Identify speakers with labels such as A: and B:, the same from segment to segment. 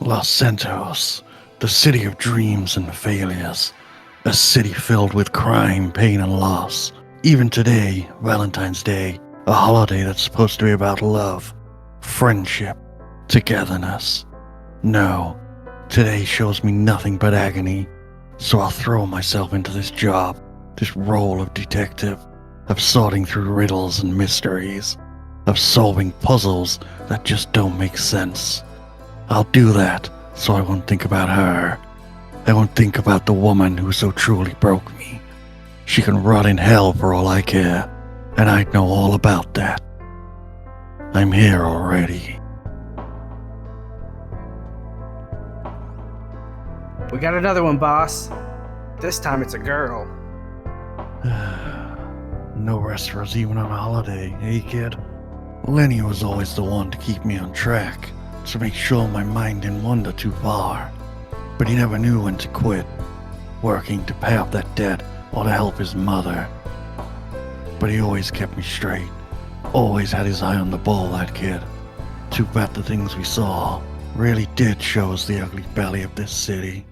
A: Los Santos, the city of dreams and failures. A city filled with crime, pain, and loss. Even today, Valentine's Day, a holiday that's supposed to be about love, friendship, togetherness. No, today shows me nothing but agony, so I'll throw myself into this job, this role of detective, of sorting through riddles and mysteries, of solving puzzles that just don't make sense. I'll do that so I won't think about her. I won't think about the woman who so truly broke me. She can rot in hell for all I care, and I'd know all about that. I'm here already.
B: We got another one, boss. This time it's a girl.
A: No rest for us even on a holiday, eh, kid? Lenny was always the one to keep me on track, to make sure my mind didn't wander too far. But he never knew when to quit, working to pay off that debt or to help his mother. But he always kept me straight, always had his eye on the ball, that kid. Too bad the things we saw really did show us the ugly belly of this city.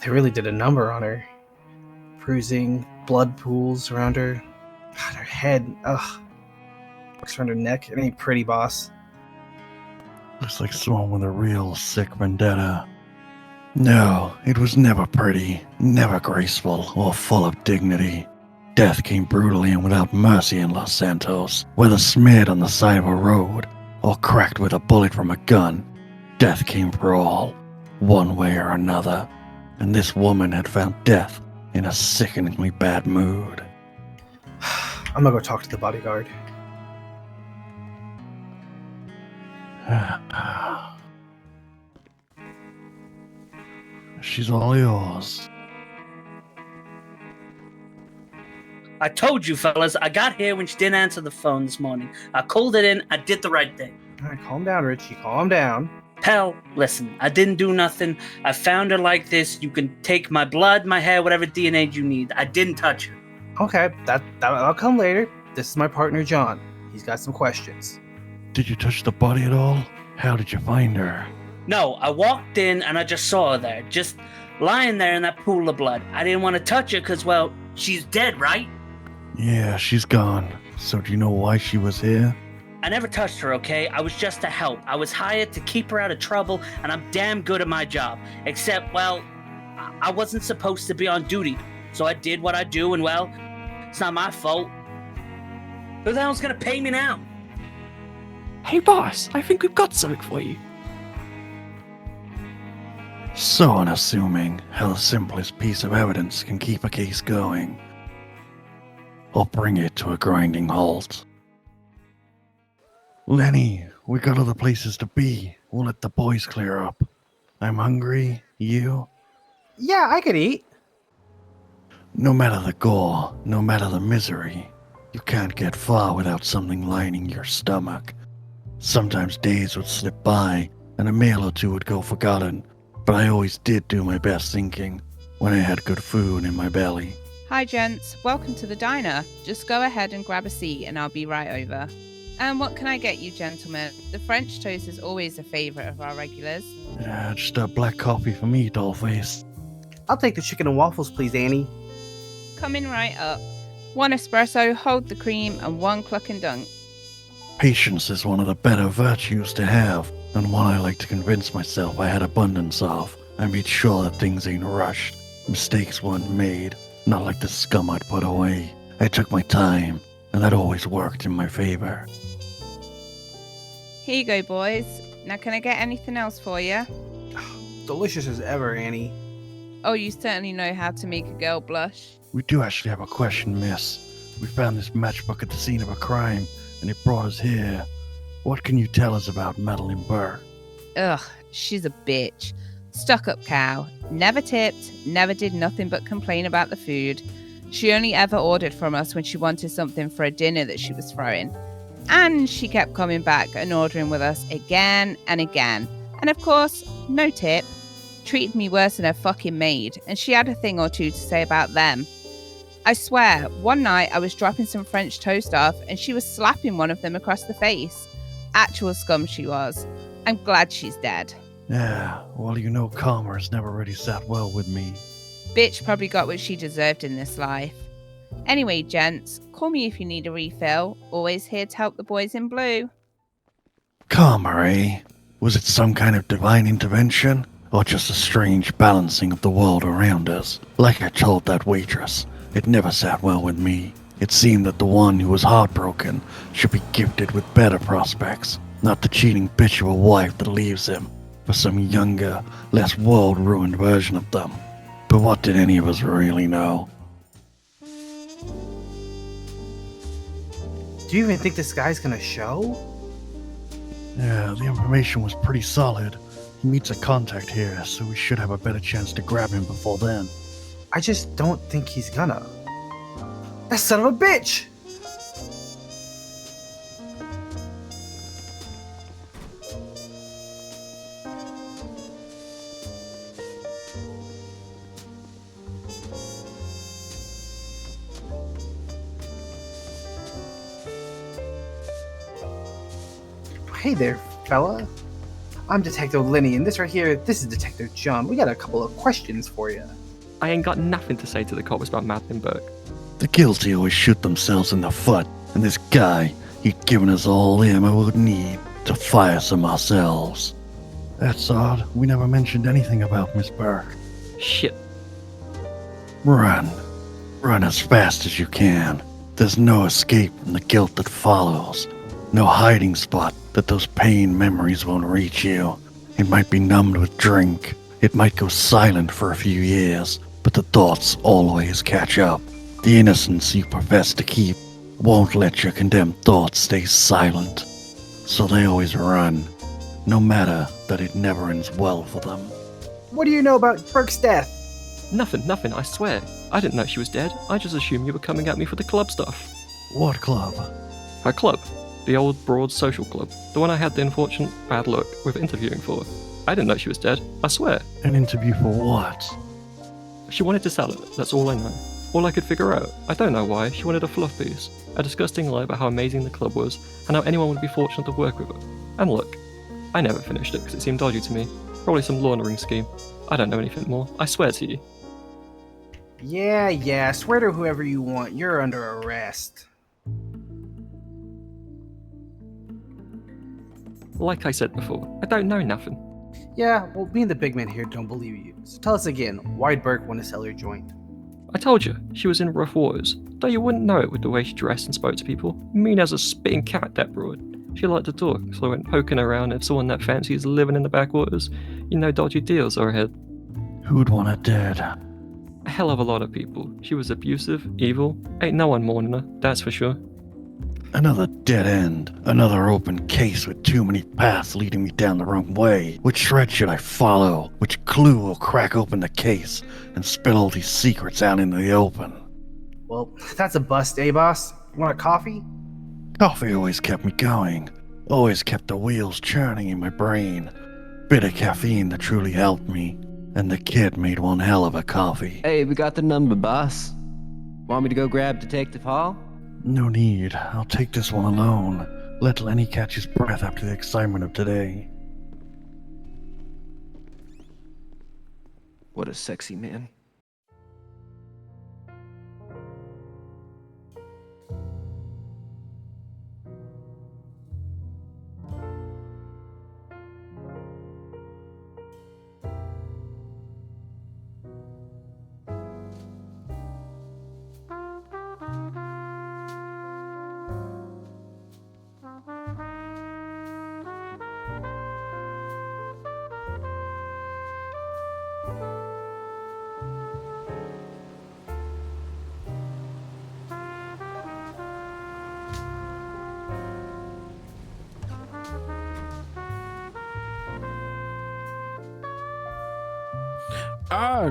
B: They really did a number on her. Bruising, blood pools around her. God, her head, ugh. Marks around her neck. It ain't pretty, boss.
A: Looks like someone with a real sick vendetta. No, it was never pretty, never graceful, or full of dignity. Death came brutally and without mercy in Los Santos, whether smeared on the side of a road, or cracked with a bullet from a gun. Death came for all, one way or another. And this woman had found death in a sickeningly bad mood.
B: I'm gonna go talk to the bodyguard.
A: She's all yours.
C: I told you, fellas, I got here when she didn't answer the phone this morning. I called it in, I did the right thing.
B: Alright, calm down, Richie. Calm down.
C: Pal, listen, I didn't do nothing. I found her like this. You can take my blood, my hair, whatever DNA you need. I didn't touch her.
B: Okay, that'll come later. This is my partner, John. He's got some questions.
A: Did you touch the body at all? How did you find her?
C: No, I walked in and I just saw her there, just lying there in that pool of blood. I didn't want to touch her because, well, she's dead, right?
A: Yeah, she's gone. So do you know why she was here?
C: I never touched her, okay? I was just to help. I was hired to keep her out of trouble, and I'm damn good at my job. Except, well, I wasn't supposed to be on duty, so I did what I do, and, well, it's not my fault. Who the hell's gonna pay me now?
D: Hey boss, I think we've got something for you.
A: So unassuming how the simplest piece of evidence can keep a case going. Or bring it to a grinding halt. Lenny, we got other places to be. We'll let the boys clear up. I'm hungry. You?
B: Yeah, I could eat.
A: No matter the gore, no matter the misery, you can't get far without something lining your stomach. Sometimes days would slip by, and a meal or two would go forgotten, but I always did do my best thinking when I had good food in my belly.
E: Hi gents, welcome to the diner. Just go ahead and grab a seat and I'll be right over. And what can I get you gentlemen? The French toast is always a favourite of our regulars.
A: Just a black coffee for me, dollface.
B: I'll take the chicken and waffles, please, Annie.
E: Coming right up. 1 espresso, hold the cream, and 1 cluck and dunk.
A: Patience is one of the better virtues to have, and one I like to convince myself I had abundance of. I made sure that things ain't rushed, mistakes weren't made, not like the scum I'd put away. I took my time, and that always worked in my favor.
E: Here you go, boys. Now can I get anything else for you?
B: Delicious as ever, Annie.
E: Oh, you certainly know how to make a girl blush.
A: We do actually have a question, miss. We found this matchbook at the scene of a crime, and it brought us here. What can you tell us about Madeline Burke?
E: Ugh, she's a bitch. Stuck-up cow. Never tipped, never did nothing but complain about the food. She only ever ordered from us when she wanted something for a dinner that she was throwing. And she kept coming back and ordering with us again and again. And of course, no tip. Treated me worse than her fucking maid, and she had a thing or two to say about them. I swear, one night I was dropping some French toast off and she was slapping one of them across the face. Actual scum she was. I'm glad she's dead.
A: Yeah, well, you know karma's never really sat well with me.
E: Bitch probably got what she deserved in this life. Anyway, gents, call me if you need a refill. Always here to help the boys in blue.
A: Karma, eh? Was it some kind of divine intervention? Or just a strange balancing of the world around us? Like I told that waitress, it never sat well with me. It seemed that the one who was heartbroken should be gifted with better prospects, not the cheating bitch of a wife that leaves him for some younger, less world-ruined version of them. But what did any of us really know?
B: Do you even think this guy's gonna show?
A: Yeah, the information was pretty solid. He meets a contact here, so we should have a better chance to grab him before then.
B: I just don't think he's gonna. That son of a bitch! Hey there, fella. I'm Detective Lenny, and this right here, this is Detective John. We got a couple of questions for you.
D: I ain't got nothing to say to the cops about Madeline Burke.
A: The guilty always shoot themselves in the foot, and this guy, he'd given us all the ammo we would need to fire some ourselves. That's odd. We never mentioned anything about Miss Burke.
D: Shit.
A: Run. Run as fast as you can. There's no escape from the guilt that follows. No hiding spot that those pain memories won't reach you. It might be numbed with drink. It might go silent for a few years, but the thoughts always catch up. The innocence you profess to keep won't let your condemned thoughts stay silent. So they always run, no matter that it never ends well for them.
B: What do you know about Burke's death?
D: Nothing, I swear. I didn't know she was dead. I just assumed you were coming at me for the club stuff.
A: What club?
D: Her club. The old Broad Social Club. The one I had the unfortunate bad luck with interviewing for. I didn't know she was dead. I swear.
A: An interview for what?
D: She wanted to sell it. That's all I know. All I could figure out. I don't know why. She wanted a fluff piece. A disgusting lie about how amazing the club was and how anyone would be fortunate to work with her. And look, I never finished it because it seemed dodgy to me. Probably some laundering scheme. I don't know anything more. I swear to you.
B: Yeah, swear to whoever you want. You're under arrest.
D: Like I said before, I don't know nothing.
B: Yeah, well, me and the big man here don't believe you. So tell us again, why'd Burke want to sell her joint?
D: I told you, she was in rough waters. Though you wouldn't know it with the way she dressed and spoke to people. Mean as a spitting cat, that broad. She liked to talk, so I went poking around if someone that fancy is living in the backwaters. You know dodgy deals are ahead.
A: Who'd want her dead?
D: A hell of a lot of people. She was abusive, evil. Ain't no one mourning her, that's for sure.
A: Another dead end. Another open case with too many paths leading me down the wrong way. Which thread should I follow? Which clue will crack open the case and spill all these secrets out into the open?
B: Well, that's a bust, eh, boss? Want a coffee?
A: Coffee always kept me going. Always kept the wheels churning in my brain. Bit of caffeine that truly helped me. And the kid made one hell of a coffee.
F: Hey, we got the number, boss. Want me to go grab Detective Hall?
A: No need. I'll take this one alone. Let Lenny catch his breath after the excitement of today.
F: What a sexy man.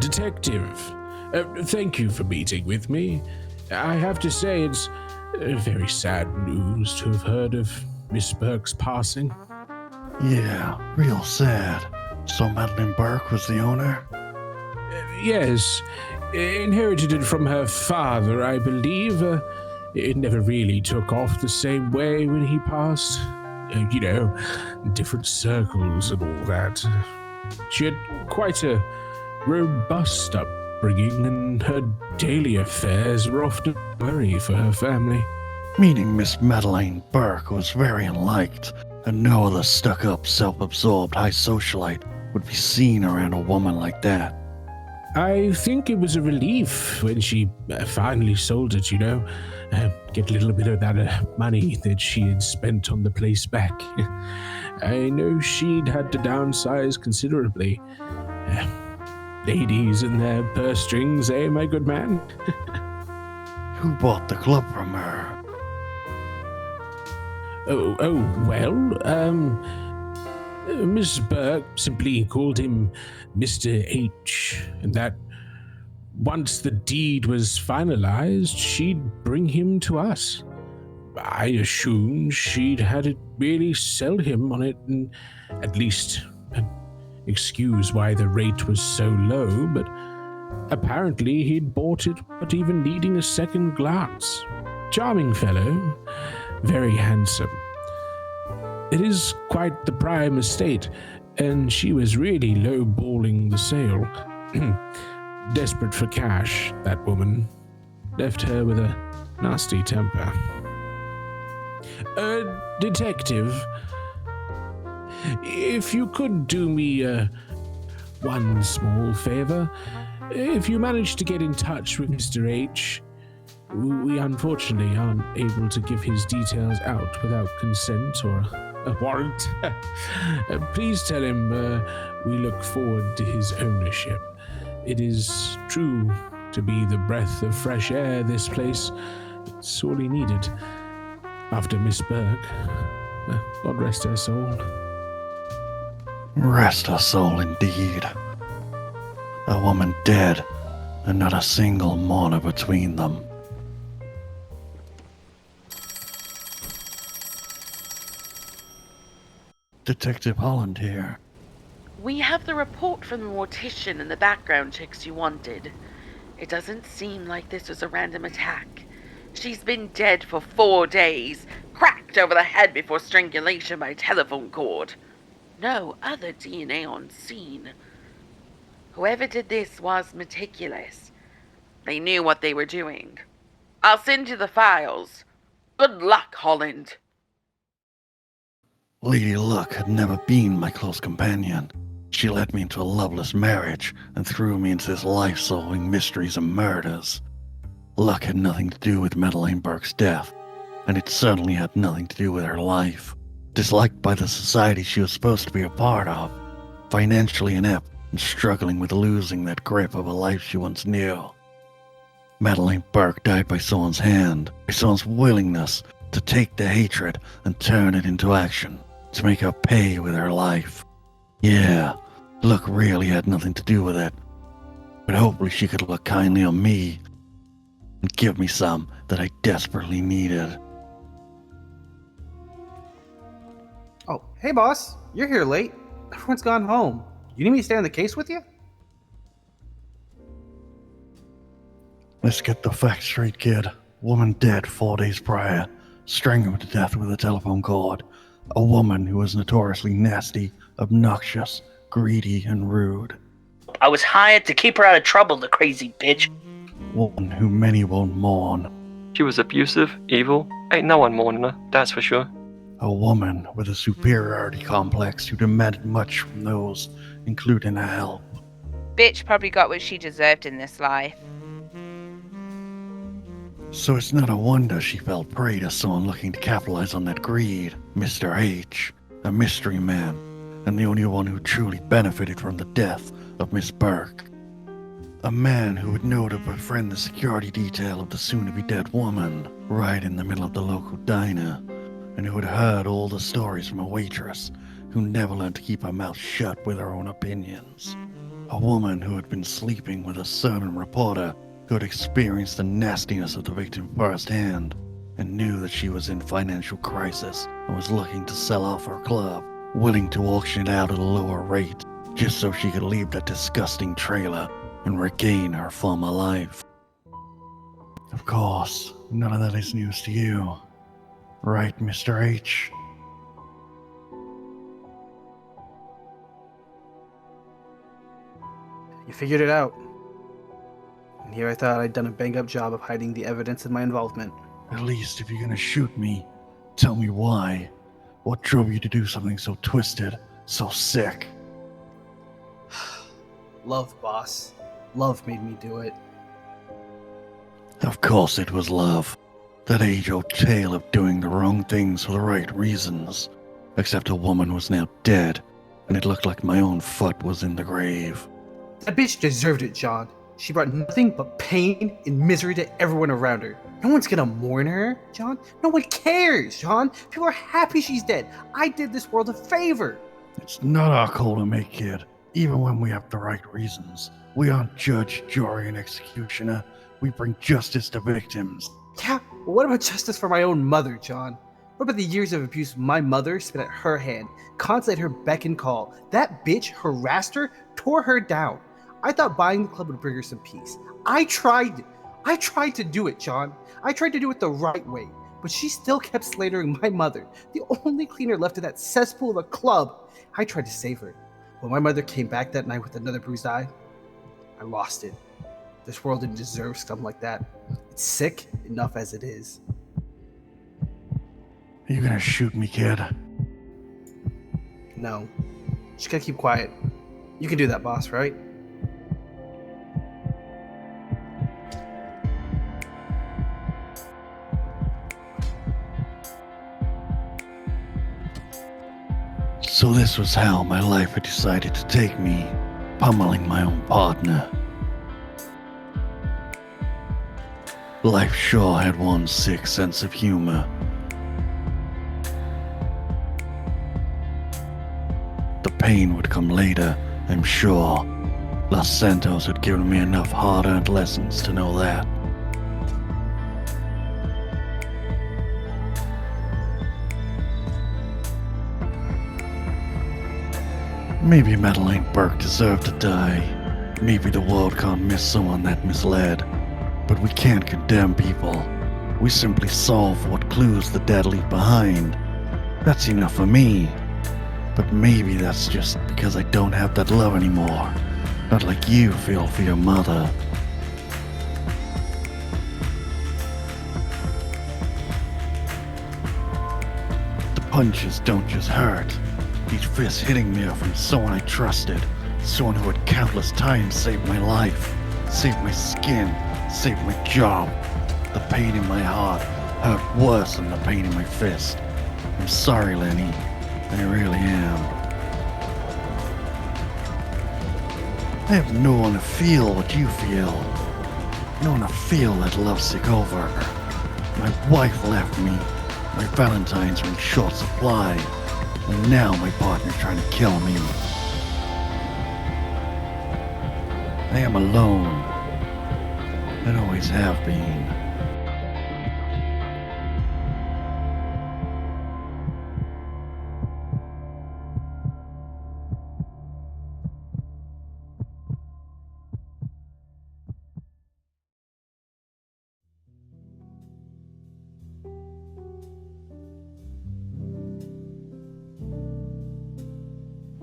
G: Detective. Thank you for meeting with me. I have to say it's very sad news to have heard of Miss Burke's passing.
A: Yeah, real sad. So Madeline Burke was the owner?
G: Yes, inherited it from her father, I believe. It never really took off the same way when he passed. Different circles and all that. She had quite a robust upbringing, and her daily affairs were often a worry for her family.
A: Meaning Miss Madeline Burke was very unliked, and no other stuck-up, self-absorbed high socialite would be seen around a woman like that.
G: I think it was a relief when she finally sold it, get a little bit of that money that she had spent on the place back. I know she'd had to downsize considerably. Ladies and their purse strings, eh, my good man?
A: Who bought the club from her?
G: Miss Burke simply called him Mr. H, and that once the deed was finalized, she'd bring him to us. I assumed she'd had it really sell him on it, and at least excuse why the rate was so low, but apparently he'd bought it without even needing a second glance. Charming fellow, very handsome. It is quite the prime estate, and she was really lowballing the sale. Desperate for cash, that woman. Left her with a nasty temper. Detective, if you could do me one small favor. If you manage to get in touch with Mr. H, we unfortunately aren't able to give his details out without consent or a warrant. Please tell him we look forward to his ownership. It is true to be the breath of fresh air this place sorely needed. After Miss Burke, God rest her soul.
A: Rest her soul indeed. A woman dead, and not a single mourner between them. Detective Holland here.
H: We have the report from the mortician and the background checks you wanted. It doesn't seem like this was a random attack. She's been dead for 4 days, cracked over the head before strangulation by telephone cord. No other DNA on scene. Whoever did this was meticulous. They knew what they were doing. I'll send you the files. Good luck, Holland.
A: Lady Luck had never been my close companion. She led me into a loveless marriage and threw me into this life-solving mysteries and murders. Luck had nothing to do with Madeline Burke's death, and it certainly had nothing to do with her life. Disliked by the society she was supposed to be a part of, financially inept and struggling with losing that grip of a life she once knew. Madeline Burke died by someone's hand, by someone's willingness to take the hatred and turn it into action, to make her pay with her life. Yeah, Luck really had nothing to do with it, but hopefully she could look kindly on me and give me some that I desperately needed.
B: Oh, hey boss. You're here late. Everyone's gone home. You need me to stay on the case with you?
A: Let's get the facts straight, kid. Woman dead 4 days prior, strangled to death with a telephone cord. A woman who was notoriously nasty, obnoxious, greedy, and rude.
C: I was hired to keep her out of trouble, the crazy bitch.
A: One who many won't mourn.
D: She was abusive, evil. Ain't no one mourning her, that's for sure.
A: A woman with a superiority complex who demanded much from those, including her help.
E: Bitch probably got what she deserved in this life.
A: So it's not a wonder she fell prey to someone looking to capitalize on that greed. Mr. H, a mystery man, and the only one who truly benefited from the death of Miss Burke. A man who would know to befriend the security detail of the soon-to-be-dead woman right in the middle of the local diner, and who had heard all the stories from a waitress who never learned to keep her mouth shut with her own opinions. A woman who had been sleeping with a certain reporter who had experienced the nastiness of the victim firsthand and knew that she was in financial crisis and was looking to sell off her club, willing to auction it out at a lower rate just so she could leave that disgusting trailer and regain her former life. Of course, none of that is news to you. Right, Mr. H?
B: You figured it out. And here I thought I'd done a bang-up job of hiding the evidence of my involvement.
A: At least if you're gonna shoot me, tell me why. What drove you to do something so twisted, so sick?
B: Love, boss. Love made me do it.
A: Of course it was love. That age-old tale of doing the wrong things for the right reasons. Except a woman was now dead, and it looked like my own foot was in the grave.
B: That bitch deserved it, John. She brought nothing but pain and misery to everyone around her. No one's gonna mourn her, John. No one cares, John. People are happy she's dead. I did this world a favor.
A: It's not our call to make, kid. Even when we have the right reasons. We aren't judge, jury, and executioner. We bring justice to victims.
B: Yeah, well, what about justice for my own mother, John? What about the years of abuse my mother spent at her hand, constantly at her beck and call? That bitch harassed her, tore her down. I thought buying the club would bring her some peace. I tried to do it, John. I tried to do it the right way, but she still kept slandering my mother, the only cleaner left in that cesspool of a club. I tried to save her. When my mother came back that night with another bruised eye, I lost it. This world didn't deserve scum like that. It's sick enough as it is.
A: Are you gonna shoot me, kid?
B: No. Just gotta keep quiet. You can do that, boss, right?
A: So this was how my life had decided to take me, pummeling my own partner. Life sure had one sick sense of humor. The pain would come later, I'm sure. Los Santos had given me enough hard-earned lessons to know that. Maybe Madeline Burke deserved to die. Maybe the world can't miss someone that misled. But we can't condemn people. We simply solve what clues the dead leave behind. That's enough for me. But maybe that's just because I don't have that love anymore. Not like you feel for your mother. The punches don't just hurt. Each fist hitting me are from someone I trusted. Someone who had countless times saved my life. Saved my skin. Saved my job. The pain in my heart hurt worse than the pain in my fist. I'm sorry, Lenny. I really am. I have no one to feel what you feel. No one to feel that lovesick over. My wife left me. My Valentines are in short supply. And now my partner's trying to kill me. I am alone. And always have been.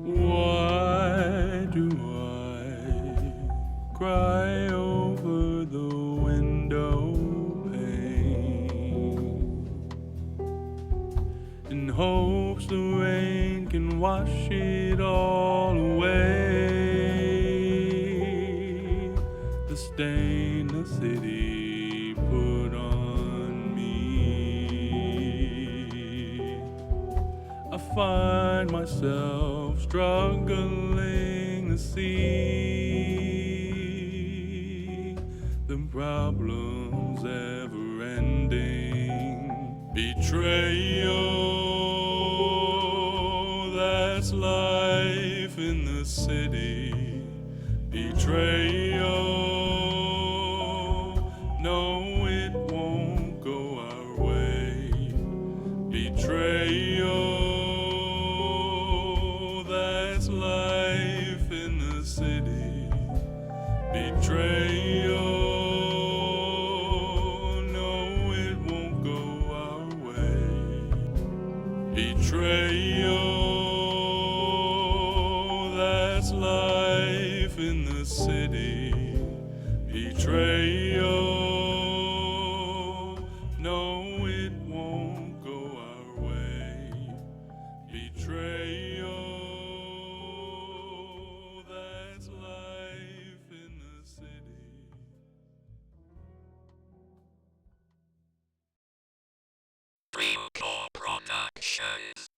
I: Why do I cry over the window pane in hopes the rain can wash it all away? The stain the city put on me. I find myself struggling to see the problems ever ending. Betrayal, that's life in the city. Betrayal, no, it won't go our way. Betrayal, that's life in the city. Betrayal. That's life in the city. Betrayal. No, it won't go our way. Betrayal. That's life in the city.
J: Dreamcore Productions.